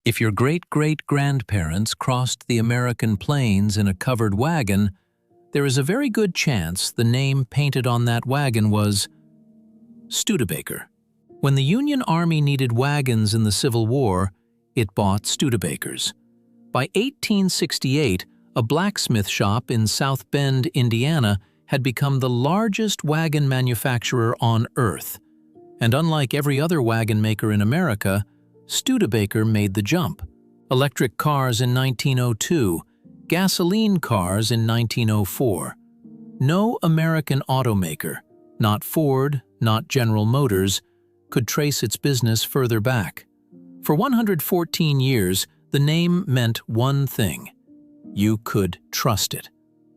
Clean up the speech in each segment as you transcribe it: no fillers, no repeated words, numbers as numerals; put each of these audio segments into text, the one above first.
If your great-great-grandparents crossed the American plains in a covered wagon, there is a very good chance the name painted on that wagon was Studebaker. When the Union Army needed wagons in the Civil War, it bought Studebakers. By 1868, a blacksmith shop in South Bend, Indiana, had become the largest wagon manufacturer on Earth. And unlike every other wagon maker in America, Studebaker made the jump. Electric cars in 1902, gasoline cars in 1904. No American automaker, not Ford, not General Motors, could trace its business further back. For 114 years, the name meant one thing: you could trust it.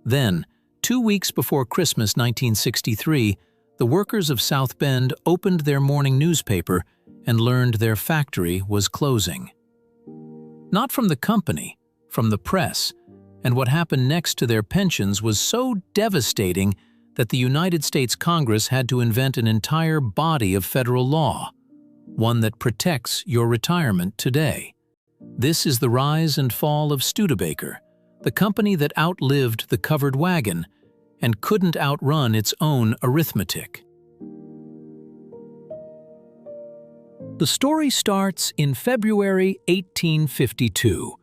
Then, 2 weeks before Christmas 1963, the workers of South Bend opened their morning newspaper and learned their factory was closing. Not from the company, from the press, and what happened next to their pensions was so devastating that the United States Congress had to invent an entire body of federal law, one that protects your retirement today. This is the rise and fall of Studebaker, the company that outlived the covered wagon and couldn't outrun its own arithmetic. The story starts in February 1852,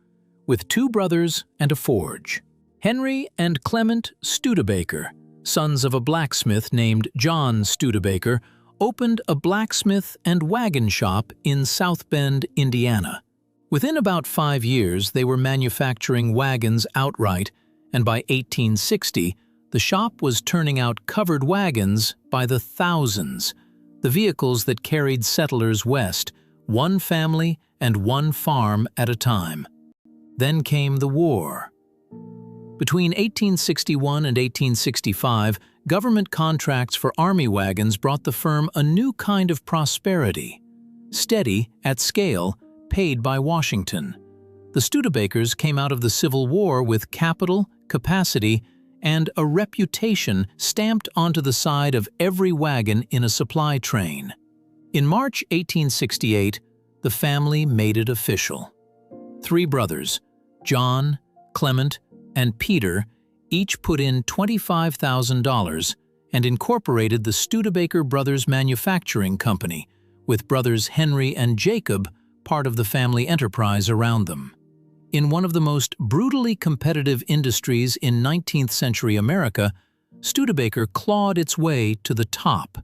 with two brothers and a forge. Henry and Clement Studebaker, sons of a blacksmith named John Studebaker, opened a blacksmith and wagon shop in South Bend, Indiana. Within about 5 years, they were manufacturing wagons outright, and by 1860, the shop was turning out covered wagons by the thousands, the vehicles that carried settlers west, one family and one farm at a time. Then came the war. Between 1861 and 1865, government contracts for army wagons brought the firm a new kind of prosperity. Steady, at scale, paid by Washington. The Studebakers came out of the Civil War with capital, capacity, and a reputation stamped onto the side of every wagon in a supply train. In March 1868, the family made it official. 3 brothers, John, Clement, and Peter, each put in $25,000 and incorporated the Studebaker Brothers Manufacturing Company, with brothers Henry and Jacob part of the family enterprise around them. In one of the most brutally competitive industries in 19th century America, Studebaker clawed its way to the top,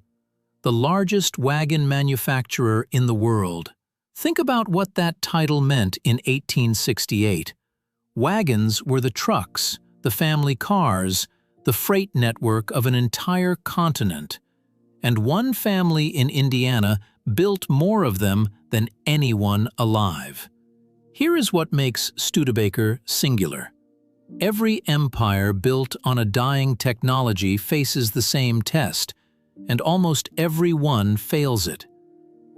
the largest wagon manufacturer in the world. Think about what that title meant in 1868. Wagons were the trucks, the family cars, the freight network of an entire continent. And one family in Indiana built more of them than anyone alive. Here is what makes Studebaker singular. Every empire built on a dying technology faces the same test, and almost every one fails it.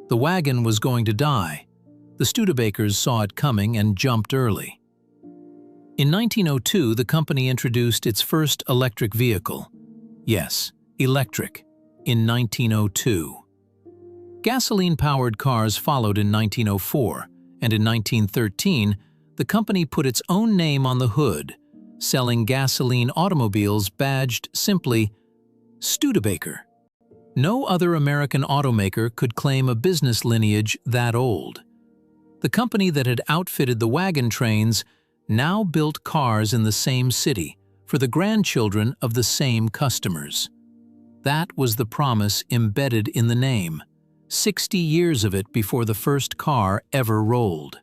The wagon was going to die. The Studebakers saw it coming and jumped early. In 1902, the company introduced its first electric vehicle. Yes, electric, in 1902. Gasoline-powered cars followed in 1904. And in 1913, the company put its own name on the hood, selling gasoline automobiles badged simply Studebaker. No other American automaker could claim a business lineage that old. The company that had outfitted the wagon trains now built cars in the same city for the grandchildren of the same customers. That was the promise embedded in the name. 60 years of it before the first car ever rolled.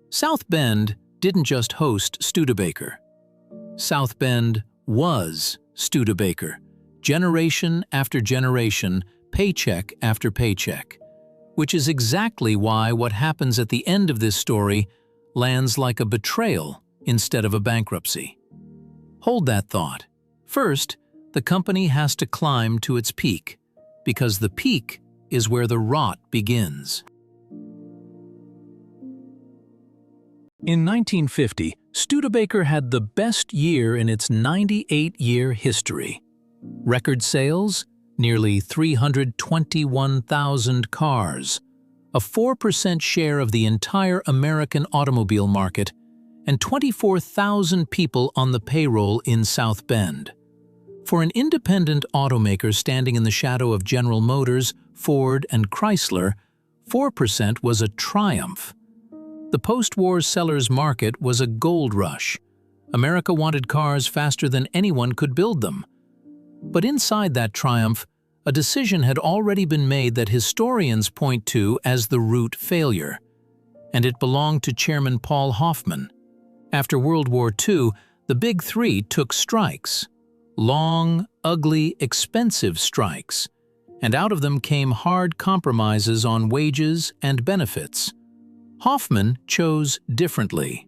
South Bend didn't just host Studebaker. South Bend was Studebaker, generation after generation, paycheck after paycheck, which is exactly why what happens at the end of this story lands like a betrayal instead of a bankruptcy. Hold that thought. First, the company has to climb to its peak, because the peak is where the rot begins. In 1950, Studebaker had the best year in its 98-year history. Record sales, nearly 321,000 cars, a 4% share of the entire American automobile market, and 24,000 people on the payroll in South Bend. For an independent automaker standing in the shadow of General Motors, Ford, and Chrysler, 4% was a triumph. The post-war seller's market was a gold rush. America wanted cars faster than anyone could build them. But inside that triumph, a decision had already been made that historians point to as the root failure, and it belonged to Chairman Paul Hoffman. After World War II, the Big Three took strikes. Long, ugly, expensive strikes, and out of them came hard compromises on wages and benefits. Hoffman chose differently.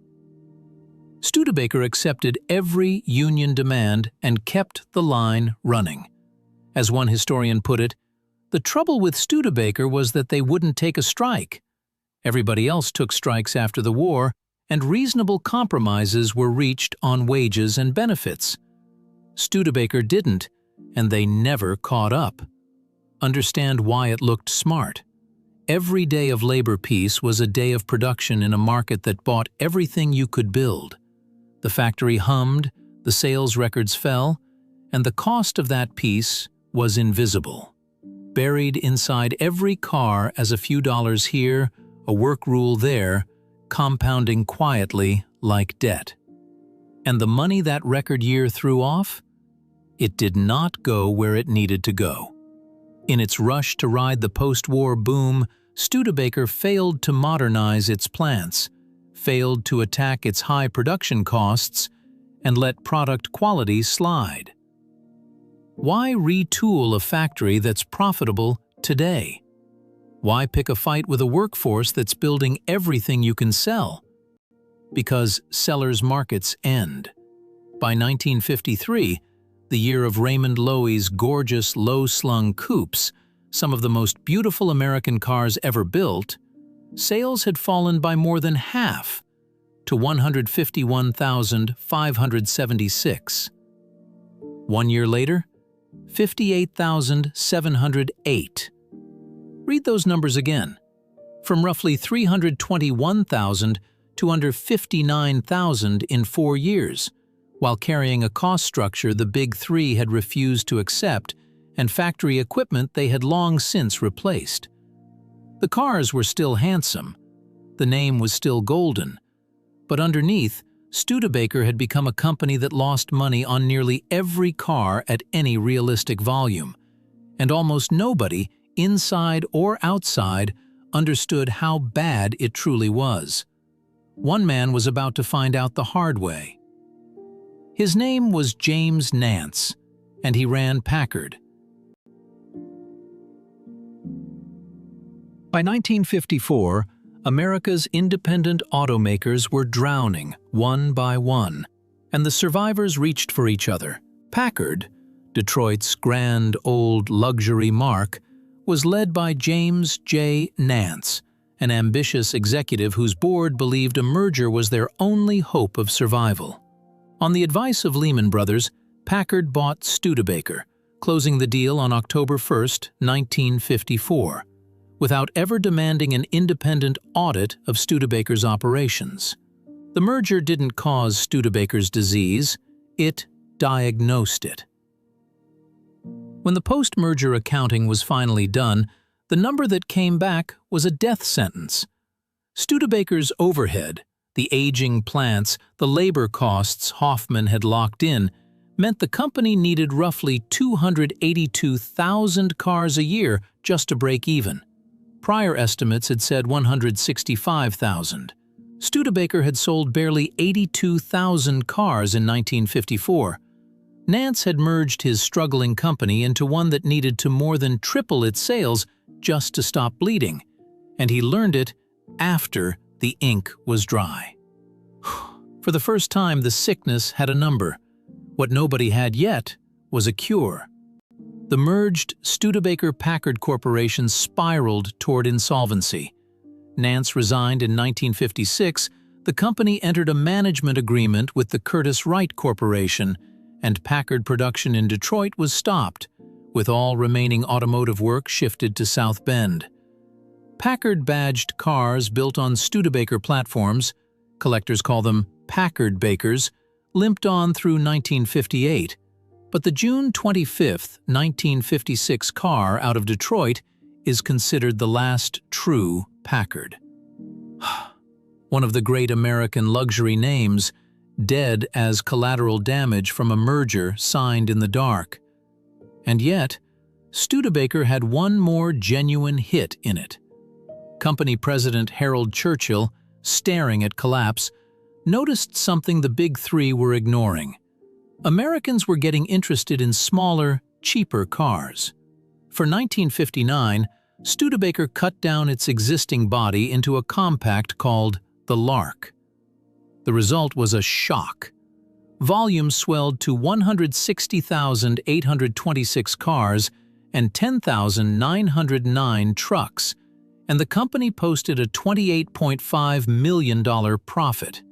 Studebaker accepted every union demand and kept the line running. As one historian put it, the trouble with Studebaker was that they wouldn't take a strike. Everybody else took strikes after the war, and reasonable compromises were reached on wages and benefits. Studebaker didn't, and they never caught up. Understand why it looked smart. Every day of labor peace was a day of production in a market that bought everything you could build. The factory hummed, the sales records fell, and the cost of that peace was invisible. Buried inside every car as a few dollars here, a work rule there, compounding quietly like debt. And the money that record year threw off? It did not go where it needed to go. In its rush to ride the post-war boom, Studebaker failed to modernize its plants, failed to attack its high production costs, and let product quality slide. Why retool a factory that's profitable today? Why pick a fight with a workforce that's building everything you can sell? Because sellers' markets end. By 1953, the year of Raymond Loewy's gorgeous low-slung coupes, some of the most beautiful American cars ever built, sales had fallen by more than half to 151,576. 1 year later, 58,708. Read those numbers again. From roughly 321,000 to under 59,000 in 4 years, while carrying a cost structure the Big Three had refused to accept and factory equipment they had long since replaced. The cars were still handsome, the name was still golden, but underneath, Studebaker had become a company that lost money on nearly every car at any realistic volume, and almost nobody, inside or outside, understood how bad it truly was. One man was about to find out the hard way. His name was James Nance, and he ran Packard. By 1954, America's independent automakers were drowning one by one, and the survivors reached for each other. Packard, Detroit's grand old luxury marque, was led by James J. Nance, an ambitious executive whose board believed a merger was their only hope of survival. On the advice of Lehman Brothers, Packard bought Studebaker, closing the deal on October 1, 1954, without ever demanding an independent audit of Studebaker's operations. The merger didn't cause Studebaker's disease, it diagnosed it. When the post-merger accounting was finally done, the number that came back was a death sentence. Studebaker's overhead, the aging plants, the labor costs Hoffman had locked in, meant the company needed roughly 282,000 cars a year just to break even. Prior estimates had said 165,000. Studebaker had sold barely 82,000 cars in 1954. Nance had merged his struggling company into one that needed to more than triple its sales just to stop bleeding, and he learned it after the ink was dry. For the first time, the sickness had a number. What nobody had yet was a cure. The merged Studebaker-Packard Corporation spiraled toward insolvency. Nance resigned in 1956, the company entered a management agreement with the Curtiss-Wright Corporation, and Packard production in Detroit was stopped, with all remaining automotive work shifted to South Bend. Packard-badged cars built on Studebaker platforms, collectors call them Packard Bakers, limped on through 1958, but the June 25, 1956 car out of Detroit is considered the last true Packard. One of the great American luxury names, dead as collateral damage from a merger signed in the dark. And yet, Studebaker had one more genuine hit in it. Company President Harold Churchill, staring at collapse, noticed something the big three were ignoring. Americans were getting interested in smaller, cheaper cars. For 1959, Studebaker cut down its existing body into a compact called the Lark. The result was a shock. Volume swelled to 160,826 cars and 10,909 trucks, and the company posted a $28.5 million profit.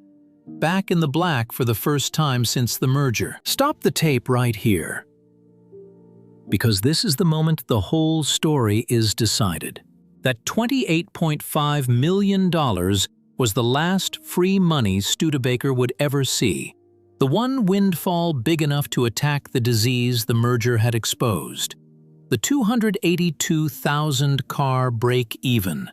Back in the black for the first time since the merger. Stop the tape right here, because this is the moment the whole story is decided. That $28.5 million was the last free money Studebaker would ever see. The one windfall big enough to attack the disease the merger had exposed. The 282,000 car break-even.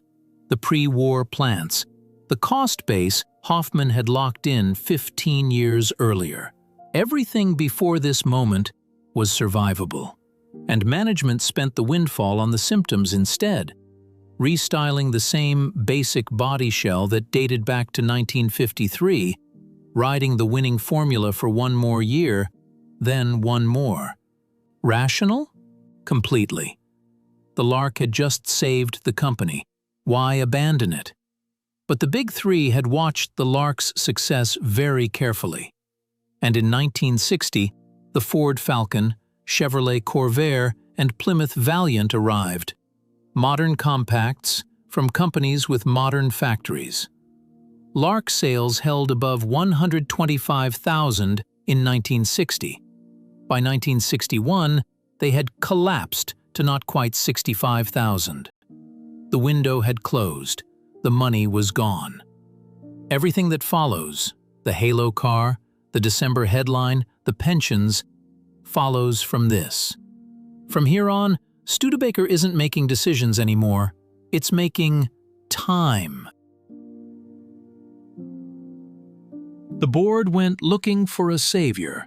The pre-war plants. The cost base Hoffman had locked in 15 years earlier. Everything before this moment was survivable. And management spent the windfall on the symptoms instead, restyling the same basic body shell that dated back to 1953, riding the winning formula for one more year, then one more. Rational? Completely. The Lark had just saved the company. Why abandon it? But the big three had watched the Lark's success very carefully. And in 1960, the Ford Falcon, Chevrolet Corvair, and Plymouth Valiant arrived. Modern compacts from companies with modern factories. Lark sales held above 125,000 in 1960. By 1961, they had collapsed to not quite 65,000. The window had closed. The money was gone. Everything that follows, the halo car, the December headline, the pensions, follows from this. From here on, Studebaker isn't making decisions anymore. It's making time. The board went looking for a savior,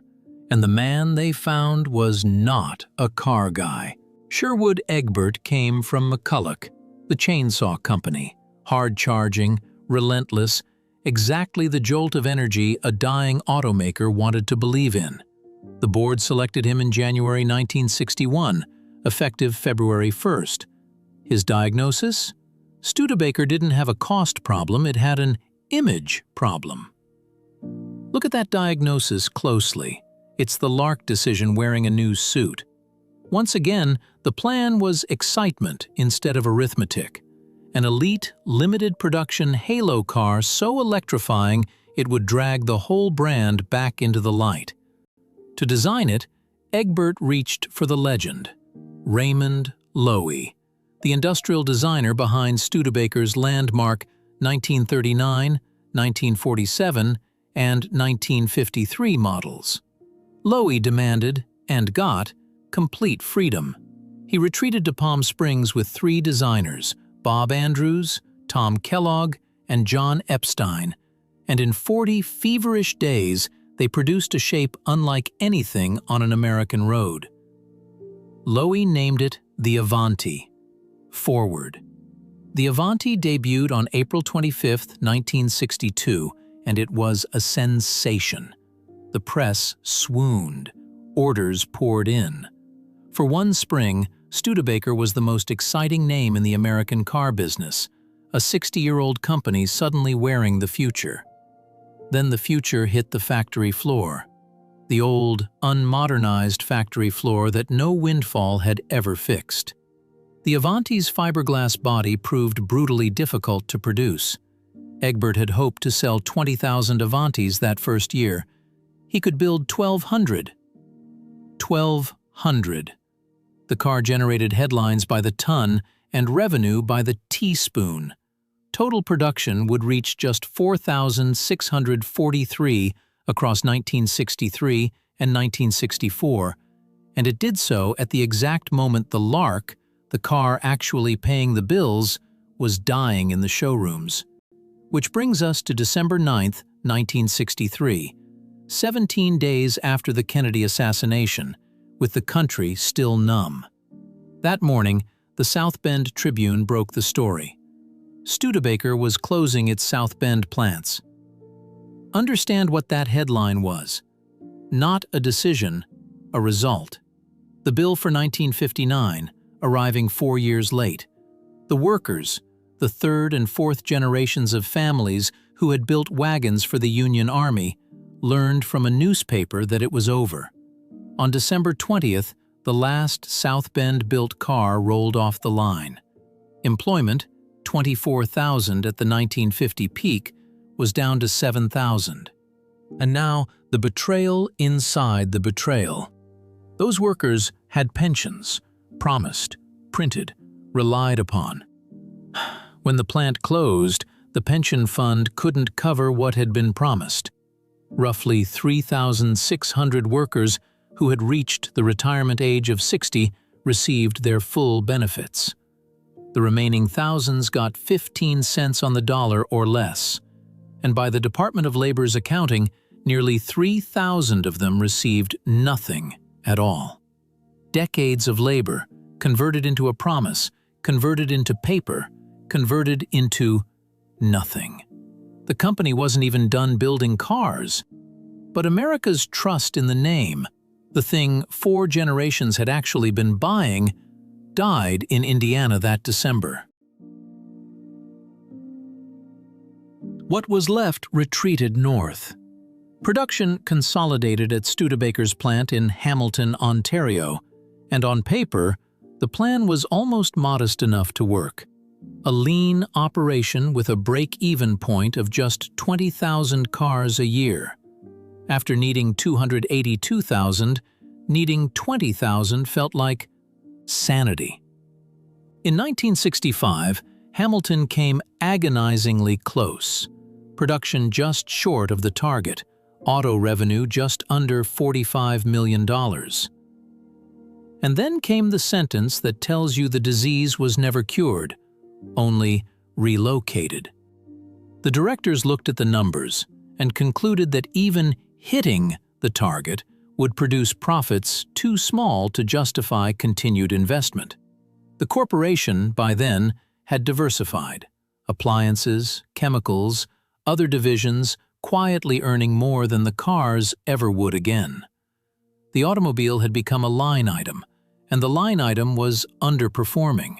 and the man they found was not a car guy. Sherwood Egbert came from McCulloch, the chainsaw company, hard-charging, relentless, exactly the jolt of energy a dying automaker wanted to believe in. The board selected him in January 1961, effective February 1st. His diagnosis? Studebaker didn't have a cost problem, it had an image problem. Look at that diagnosis closely. It's the Lark decision wearing a new suit. Once again, the plan was excitement instead of arithmetic. An elite, limited production halo car so electrifying it would drag the whole brand back into the light. To design it, Egbert reached for the legend, Raymond Loewy, the industrial designer behind Studebaker's landmark 1939, 1947, and 1953 models. Loewy demanded, and got, complete freedom. He retreated to Palm Springs with three designers, Bob Andrews, Tom Kellogg, and John Epstein, and in 40 feverish days, they produced a shape unlike anything on an American road. Loewy named it the Avanti, forward. The Avanti debuted on April 25, 1962, and it was a sensation. The press swooned. Orders poured in. For one spring, Studebaker was the most exciting name in the American car business, a 60-year-old company suddenly wearing the future. Then the future hit the factory floor, the old, unmodernized factory floor that no windfall had ever fixed. The Avanti's fiberglass body proved brutally difficult to produce. Egbert had hoped to sell 20,000 Avantis that first year. He could build 1,200. 1,200. The car generated headlines by the ton and revenue by the teaspoon. Total production would reach just 4,643 across 1963 and 1964, and it did so at the exact moment the Lark, the car actually paying the bills, was dying in the showrooms. Which brings us to December 9, 1963, 17 days after the Kennedy assassination, with the country still numb. That morning, the South Bend Tribune broke the story. Studebaker was closing its South Bend plants. Understand what that headline was. Not a decision, a result. The bill for 1959, arriving 4 years late. The workers, the third and fourth generations of families who had built wagons for the Union Army, learned from a newspaper that it was over. On December 20th, the last South Bend-built car rolled off the line. Employment, 24,000 at the 1950 peak, was down to 7,000. And now, the betrayal inside the betrayal. Those workers had pensions, promised, printed, relied upon. When the plant closed, the pension fund couldn't cover what had been promised. Roughly 3,600 workers who had reached the retirement age of 60 received their full benefits. The remaining thousands got 15 cents on the dollar or less, and by the Department of Labor's accounting, nearly 3,000 of them received nothing at all. Decades of labor, converted into a promise, converted into paper, converted into nothing. The company wasn't even done building cars. But America's trust in the name, the thing 4 generations had actually been buying, died in Indiana that December. What was left retreated north. Production consolidated at Studebaker's plant in Hamilton, Ontario, and on paper, the plan was almost modest enough to work. A lean operation with a break-even point of just 20,000 cars a year. After needing 282,000, needing 20,000 felt like sanity. In 1965, Hamilton came agonizingly close. Production just short of the target, auto revenue just under $45 million. And then came the sentence that tells you the disease was never cured, only relocated. The directors looked at the numbers and concluded that even hitting the target would produce profits too small to justify continued investment. The corporation, by then, had diversified. Appliances, chemicals, other divisions quietly earning more than the cars ever would again. The automobile had become a line item, and the line item was underperforming.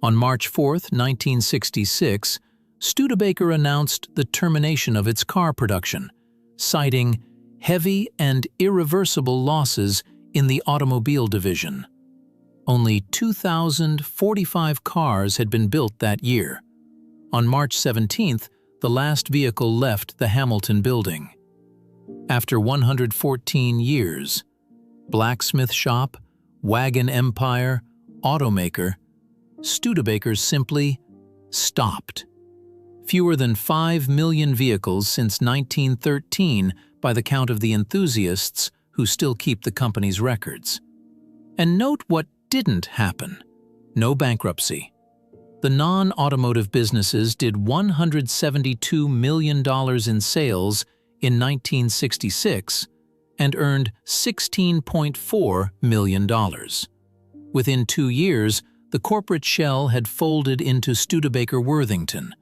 On March 4, 1966, Studebaker announced the termination of its car production, citing heavy and irreversible losses in the automobile division. Only 2,045 cars had been built that year. On March 17th, the last vehicle left the Hamilton building. After 114 years, blacksmith shop, wagon empire, automaker, Studebaker simply stopped. Fewer than 5 million vehicles since 1913 by the count of the enthusiasts who still keep the company's records. And note what didn't happen. No bankruptcy. The non-automotive businesses did $172 million in sales in 1966 and earned $16.4 million. Within 2 years, the corporate shell had folded into Studebaker Worthington,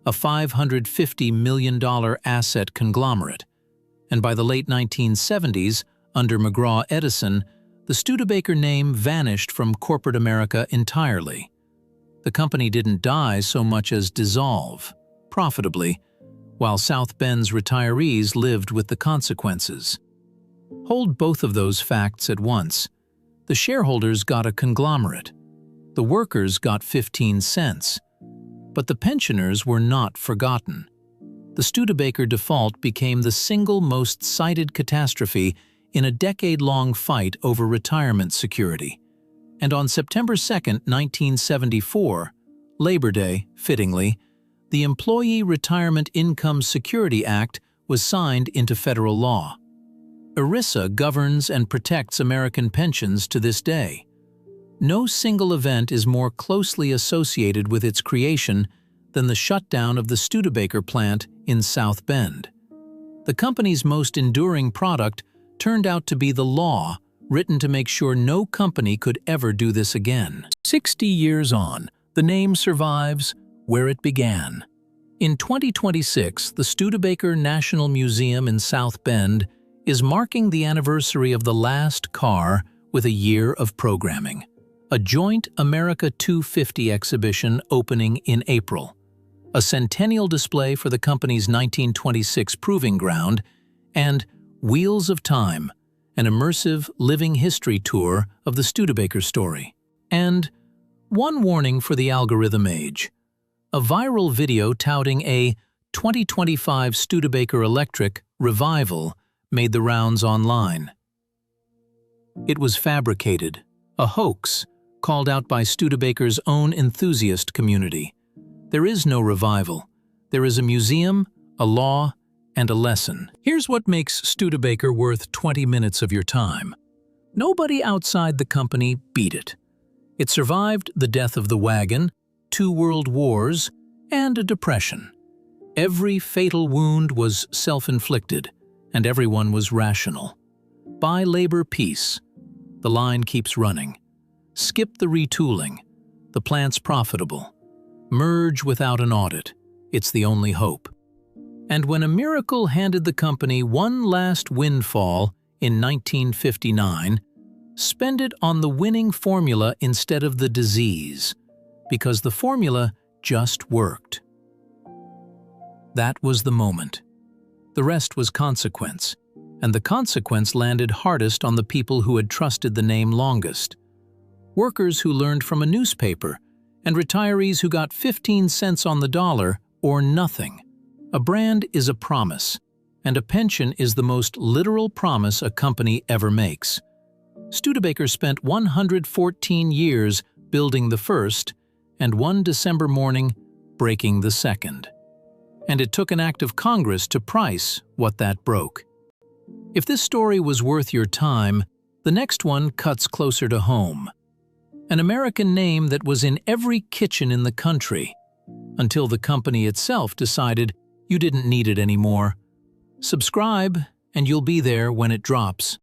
a $550 million asset conglomerate, and by the late 1970s, under McGraw-Edison, the Studebaker name vanished from corporate America entirely. The company didn't die so much as dissolve, profitably, while South Bend's retirees lived with the consequences. Hold both of those facts at once. The shareholders got a conglomerate. The workers got 15 cents. But the pensioners were not forgotten. The Studebaker default became the single most cited catastrophe in a decade-long fight over retirement security. and on September 2, 1974, Labor Day, fittingly, the Employee Retirement Income Security Act was signed into federal law. ERISA governs and protects American pensions to this day. No single event is more closely associated with its creation than the shutdown of the Studebaker plant in South Bend. The company's most enduring product turned out to be the law written to make sure no company could ever do this again. 60 years on, the name survives where it began. In 2026, the Studebaker National Museum in South Bend is marking the anniversary of the last car with a year of programming. A joint America 250 exhibition opening in April, a centennial display for the company's 1926 proving ground, and Wheels of Time, an immersive living history tour of the Studebaker story. And one warning for the algorithm age. A viral video touting a 2025 Studebaker Electric revival made the rounds online. It was fabricated, a hoax, called out by Studebaker's own enthusiast community. There is no revival. There is a museum, a law, and a lesson. Here's what makes Studebaker worth 20 minutes of your time. Nobody outside the company beat it. It survived the death of the wagon, 2 world wars, and a depression. Every fatal wound was self-inflicted, and everyone was rational. Buy labor peace. The line keeps running. Skip the retooling. The plant's profitable. Merge without an audit. It's the only hope. And when a miracle handed the company one last windfall in 1959, spend it on the winning formula instead of the disease, because the formula just worked. That was the moment. The rest was consequence, and the consequence landed hardest on the people who had trusted the name longest. Workers who learned from a newspaper, and retirees who got 15 cents on the dollar or nothing. A brand is a promise, and a pension is the most literal promise a company ever makes. Studebaker spent 114 years building the first, and one December morning breaking the second. And it took an act of Congress to price what that broke. If this story was worth your time, the next one cuts closer to home. An American name that was in every kitchen in the country, until the company itself decided you didn't need it anymore. Subscribe, and you'll be there when it drops.